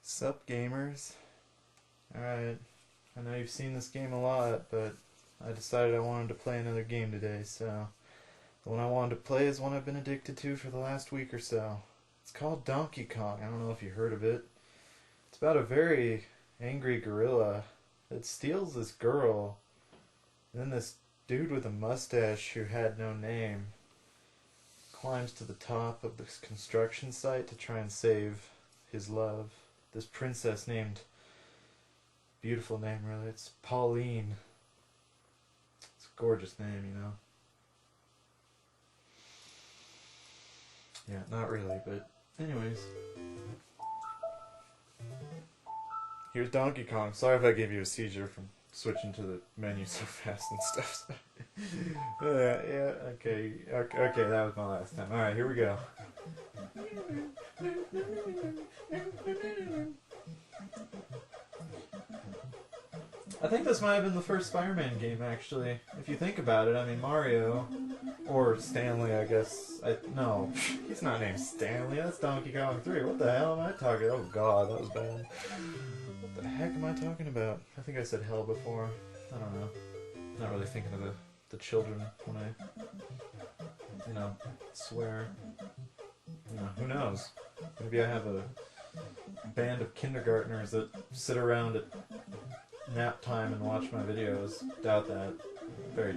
Sup gamers? Alright, I know you've seen this game a lot, but I decided I wanted to play another game today, so the one I wanted to play is one I've been addicted to for the last week or so. It's called Donkey Kong. I don't know if you heard of it. It's about a very angry gorilla that steals this girl, and then this dude with a mustache who had no name climbs to the top of this construction site to try and save his love. This princess named, beautiful name really, it's Pauline. It's a gorgeous name, you know. Yeah, not really, but anyways. Here's Donkey Kong. Sorry if I gave you a seizure from switching to the menu so fast and stuff. Okay, that was my last time. Alright, here we go. I think this might have been the first Spider-Man game, actually. If you think about it, I mean, Mario, or Stanley, I guess. No, he's not named Stanley. That's Donkey Kong 3. What the hell am I talking? Oh god, that was bad. What the heck am I talking about? I think I said hell before. I don't know. Not really thinking of the children when I, swear. Who knows? Maybe I have a band of kindergartners that sit around at nap time and watch my videos. Doubt that. Very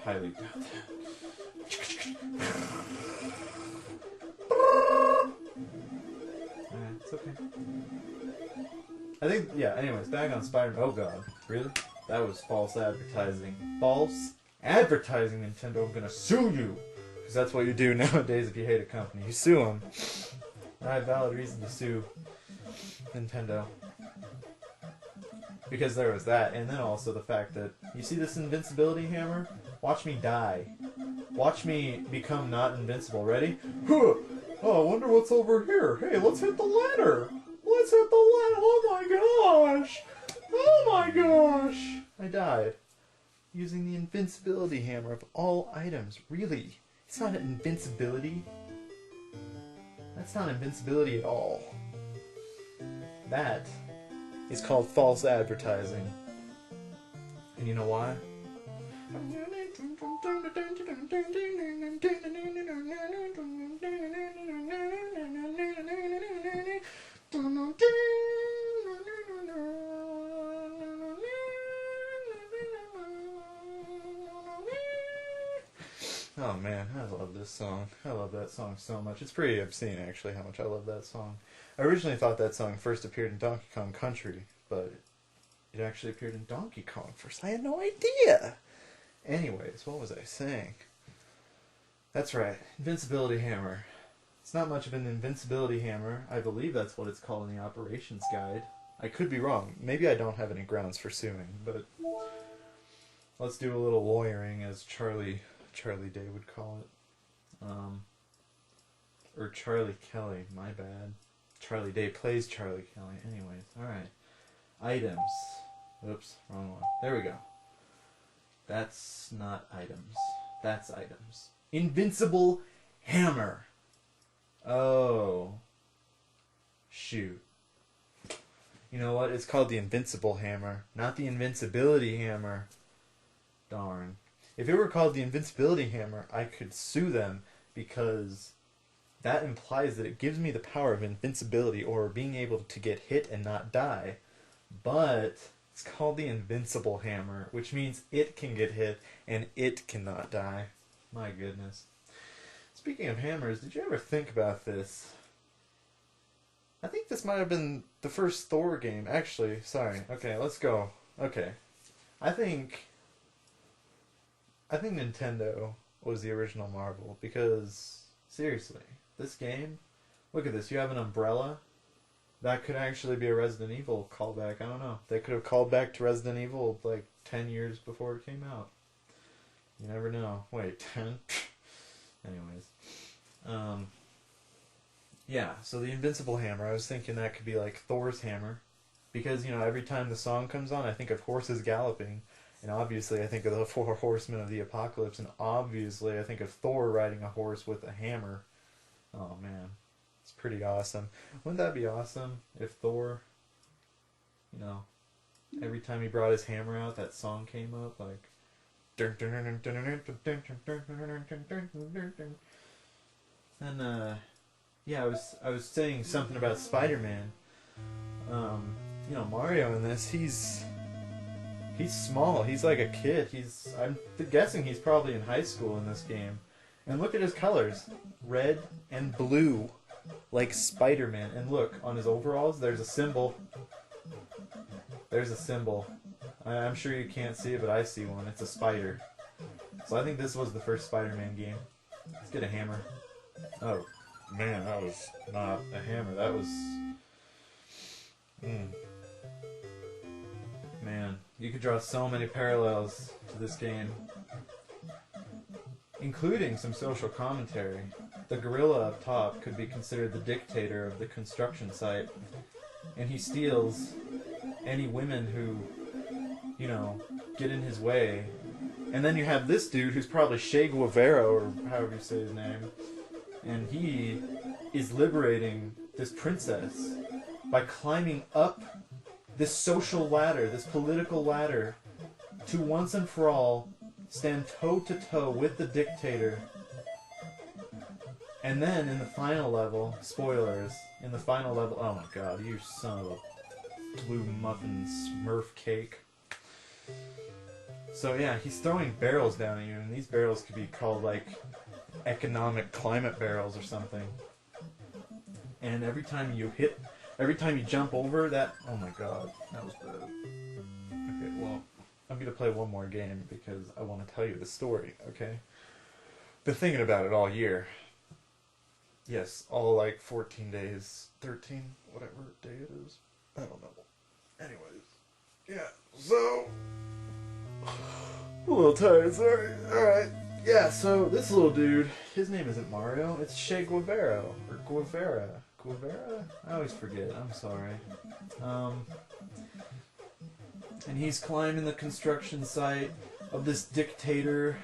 highly doubt that. Alright, it's okay. I think, yeah, anyways, back on Spider-Man. Oh god, really? That was false advertising. False advertising, Nintendo. I'm gonna sue you! Because that's what you do nowadays if you hate a company. You sue them. I have valid reason to sue Nintendo. Because there was that, and then also the fact that, you see this invincibility hammer? Watch me die. Watch me become not invincible. Ready? Huh! Oh, I wonder what's over here. Hey, let's hit the ladder! Let's hit the ladder! Oh my gosh! Oh my gosh! I died. Using the invincibility hammer of all items. Really? It's not invincibility. That's not invincibility at all. That is called false advertising. And you know why? Oh man, I love this song. I love that song so much. It's pretty obscene actually how much I love that song. I originally thought that song first appeared in Donkey Kong Country, but it actually appeared in Donkey Kong first. I had no idea! Anyways, what was I saying? That's right, invincibility hammer. It's not much of an invincibility hammer. I believe that's what it's called in the operations guide. I could be wrong. Maybe I don't have any grounds for suing, but let's do a little lawyering, as Charlie Day would call it. Or Charlie Kelly, my bad. Charlie Day plays Charlie Kelly. Anyways, alright. Items. Oops, wrong one. There we go. That's not items. That's items. Invincible hammer. Oh. Shoot. You know what? It's called the invincible hammer, not the invincibility hammer. Darn. If it were called the invincibility hammer, I could sue them because that implies that it gives me the power of invincibility or being able to get hit and not die. But it's called the invincible hammer, which means it can get hit and it cannot die. My goodness. Speaking of hammers, did you ever think about this? I think this might have been the first Thor game. Actually, sorry. Okay, let's go. Okay. I think Nintendo was the original Marvel because, seriously, this game, look at this, you have an umbrella. That could actually be a Resident Evil callback. I don't know. They could have called back to Resident Evil like 10 years before it came out. You never know. Wait, 10? Anyways. Yeah, so the Invincible Hammer, I was thinking that could be like Thor's hammer. Because, every time the song comes on, I think of horses galloping. And obviously I think of the 4 horsemen of the apocalypse. And obviously I think of Thor riding a horse with a hammer. Oh man. It's pretty awesome. Wouldn't that be awesome if Thor, every time he brought his hammer out, that song came up, like... And, yeah, I was saying something about Spider-Man. Mario in this, he's small. He's like a kid. I'm guessing he's probably in high school in this game. And look at his colors. Red and blue. Like Spider-Man. And look, on his overalls, there's a symbol. There's a symbol. I'm sure you can't see it, but I see one. It's a spider. So I think this was the first Spider-Man game. Let's get a hammer. Oh, man, that was not a hammer. That was... Man, you could draw so many parallels to this game, including some social commentary. The gorilla up top could be considered the dictator of the construction site, and he steals any women who, get in his way. And then you have this dude who's probably Che Guevara, or however you say his name, and he is liberating this princess by climbing up this social ladder, this political ladder, to once and for all stand toe-to-toe with the dictator. And then in the final level, spoilers, in the final level, oh my god, you son of a blue muffin smurf cake. So yeah, he's throwing barrels down at you, and these barrels could be called like economic climate barrels or something. And every time you jump over that, oh my god, that was bad. Okay, well, I'm gonna play one more game because I want to tell you the story, okay? Been thinking about it all year. Yes, all like 14 days, 13, whatever day it is. I don't know. Anyways, yeah, so... a little tired, sorry. Alright, yeah, so this little dude, his name isn't Mario, it's Che Guevara, or Guevara. Guevara? I always forget, I'm sorry. And he's climbing the construction site of this dictator,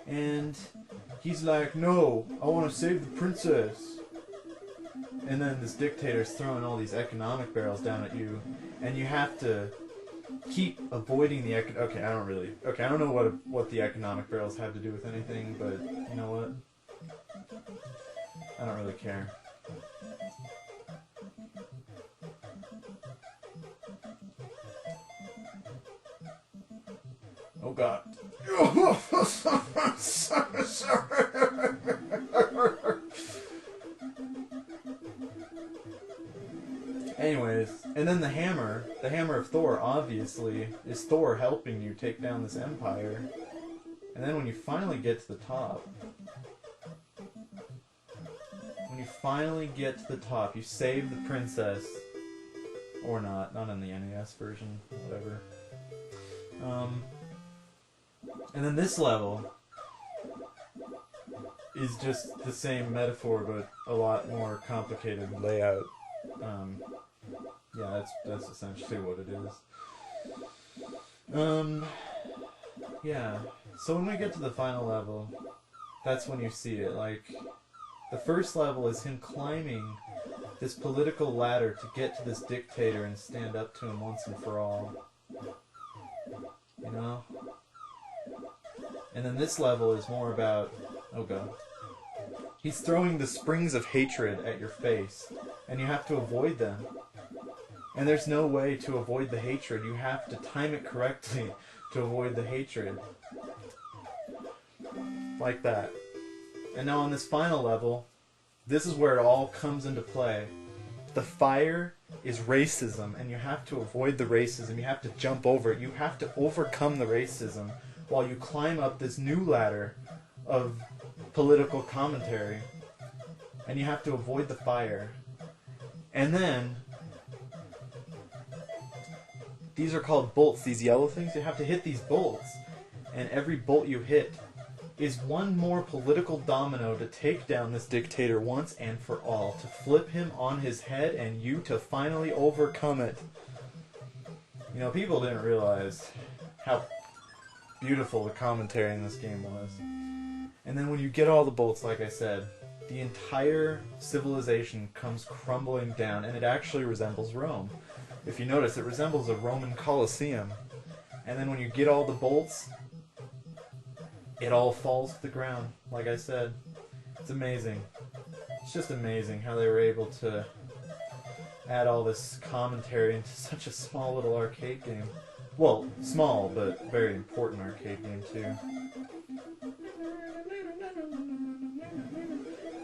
and he's like, no, I want to save the princess. And then this dictator's throwing all these economic barrels down at you, and you have to keep avoiding the okay, I don't know what the economic barrels have to do with anything, but you know what? I don't really care. Oh god. Sorry. Anyways, and then the hammer of Thor, obviously, is Thor helping you take down this empire. And then when you finally get to the top, you save the princess. Or not in the NES version, whatever. And then this level is just the same metaphor, but a lot more complicated layout. Yeah, that's essentially what it is. Yeah. So when we get to the final level, that's when you see it. Like, the first level is him climbing this political ladder to get to this dictator and stand up to him once and for all. You know? And then this level is more about, oh god, he's throwing the springs of hatred at your face, and you have to avoid them. And there's no way to avoid the hatred. You have to time it correctly to avoid the hatred. Like that. And now on this final level, this is where it all comes into play. The fire is racism, and you have to avoid the racism. You have to jump over it. You have to overcome the racism while you climb up this new ladder of political commentary. And you have to avoid the fire. And then, these are called bolts, these yellow things. You have to hit these bolts. And every bolt you hit is one more political domino to take down this dictator once and for all. To flip him on his head and you to finally overcome it. You know, people didn't realize how beautiful the commentary in this game was. And then when you get all the bolts, like I said, the entire civilization comes crumbling down, and it actually resembles Rome. If you notice, it resembles a Roman Colosseum. And then when you get all the bolts, it all falls to the ground, like I said. It's amazing. It's just amazing how they were able to add all this commentary into such a small little arcade game. Well, small, but very important arcade game, too.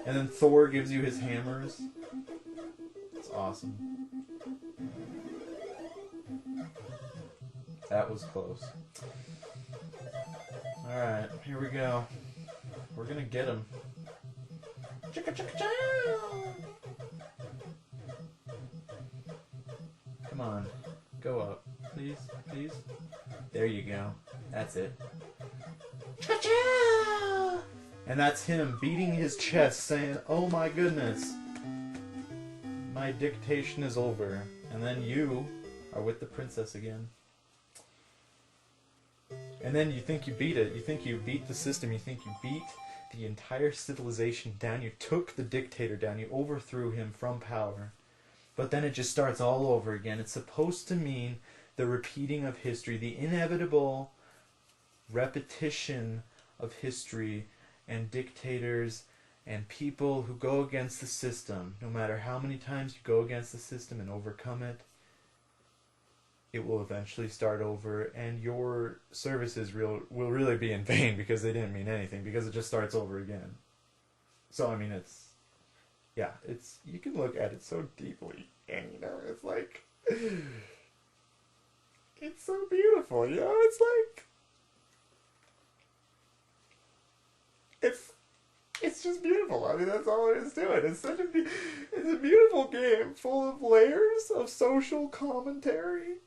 And then Thor gives you his hammers. It's awesome. That was close. Alright, here we go. We're gonna get him. Chicka chicka chow! Come on. Go up. Please, please. There you go. That's it. Chicka chow! And that's him beating his chest saying, "Oh my goodness. My dictation is over." And then you are with the princess again. And then you think you beat it. You think you beat the system. You think you beat the entire civilization down. You took the dictator down. You overthrew him from power. But then it just starts all over again. It's supposed to mean the repeating of history, the inevitable repetition of history, and dictators and people who go against the system. No matter how many times you go against the system and overcome it, it will eventually start over, and your services will really be in vain because they didn't mean anything, because it just starts over again. So, I mean, it's, yeah, it's, you can look at it so deeply, and, you know, it's like, it's so beautiful, you know, it's like, it's just beautiful. I mean, that's all it is to it. It's such a beautiful game full of layers of social commentary.